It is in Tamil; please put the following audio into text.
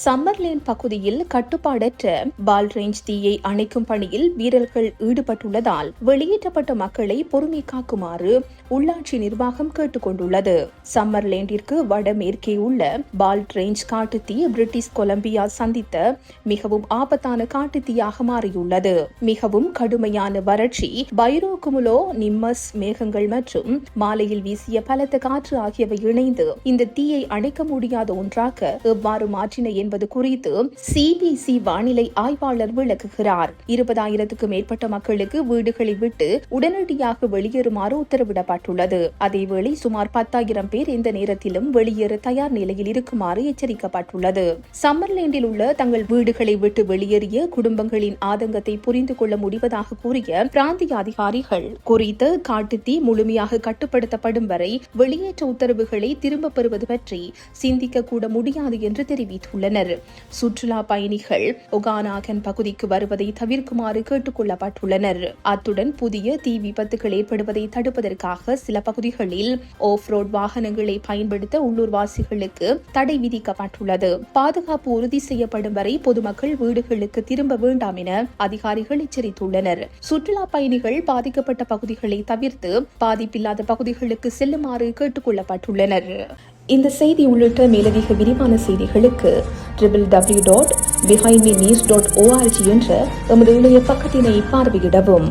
சம்மர்லேன் பகுதியில் கட்டுப்பாடற்ற பால் ரேஞ்ச் தீயை அணைக்கும் பணியில் வீரர்கள் ஈடுபட்டுள்ளதால் வெளியேற்றப்பட்ட மக்களை பொறுமை காக்குமாறு உள்ளாட்சி நிர்வாகம் கேட்டுக் கொண்டுள்ளது. சம்மர்லேண்டிற்கு வடமேற்கே உள்ள பால் ரேஞ்ச் காட்டுத்தீ பிரிட்டிஷ் கொலம்பியா சந்தித்த மிகவும் ஆபத்தான காட்டுத்தீயாக மாறியுள்ளது. மிகவும் கடுமையான வறட்சி, பைரோகுமுலோ நிம்மஸ் மேகங்கள் மற்றும் மாலையில் வீசிய பலத்த காற்று ஆகியவை இணைந்து இந்த தீயை அணைக்க முடியாத ஒன்றாக எவ்வாறு மாற்றின என்பது குறித்து சிபிசி வானிலை ஆய்வாளர் விளக்குகிறார். 20,000க்கும் மேற்பட்ட மக்களுக்கு வீடுகளை விட்டு உடனடியாக வெளியேறுமாறு உத்தரவிடப்பட்டுள்ளது. அதேவேளை சுமார் 10,000 பேர் இந்த நேரத்திலும் வெளியேற தயார் நிலையில் இருக்குமாறு எச்சரிக்கப்பட்டுள்ளது. சம்மர்லேண்டில் உள்ள தங்கள் வீடுகளை விட்டு வெளியேறிய குடும்பங்களின் ஆதங்கத்தை புரிந்து கொள்ள முடிவதாக கூறிய பிராந்திய அதிகாரிகள் குறித்த காட்டுத்தீ முழுமையாக கட்டுப்படுத்தப்படும் வரை வெளியேற்ற உத்தரவுகளை திரும்பப் பெறுவது பற்றி சிந்திக்க கூட முடியாது என்று தெரிவித்துள்ளனர். சுற்றுலா பயணிகள் ஒகானாகன் பகுதிக்கு வருவதை தவிர்க்குமாறு கேட்டுக் கொள்ளப்பட்டுள்ளனர். அத்துடன் புதிய தீ விபத்துகள் ஏற்படுவதை தடுப்பதற்காக சில பகுதிகளில் ஆஃப் ரோட் வாகனங்களை பயன்படுத்த உள்ளூர்வாசிகளுக்கு தடை விதிக்கப்பட்டுள்ளது. பாதுகாப்பு உறுதி செய்யப்படும் வரை பொதுமக்கள் வீடுகளுக்கு திரும்ப வேண்டாம் என அதிகாரிகள் எச்சரித்துள்ளனர். சுற்றுலா பயணிகள் பாதிக்கப்பட்ட பகுதிகளை தவிர்த்து பாதிப்பில்லாத பகுதிகளுக்கு செல்லுமாறு கேட்டுக் கொள்ளப்பட்டுள்ளனர். இந்த செய்தி உள்ளிட்ட மேலதிக விரிவான செய்திகளுக்கு www.behindmenews.org என்ற எமது இணைய பக்கத்தினை பார்வையிடவும்.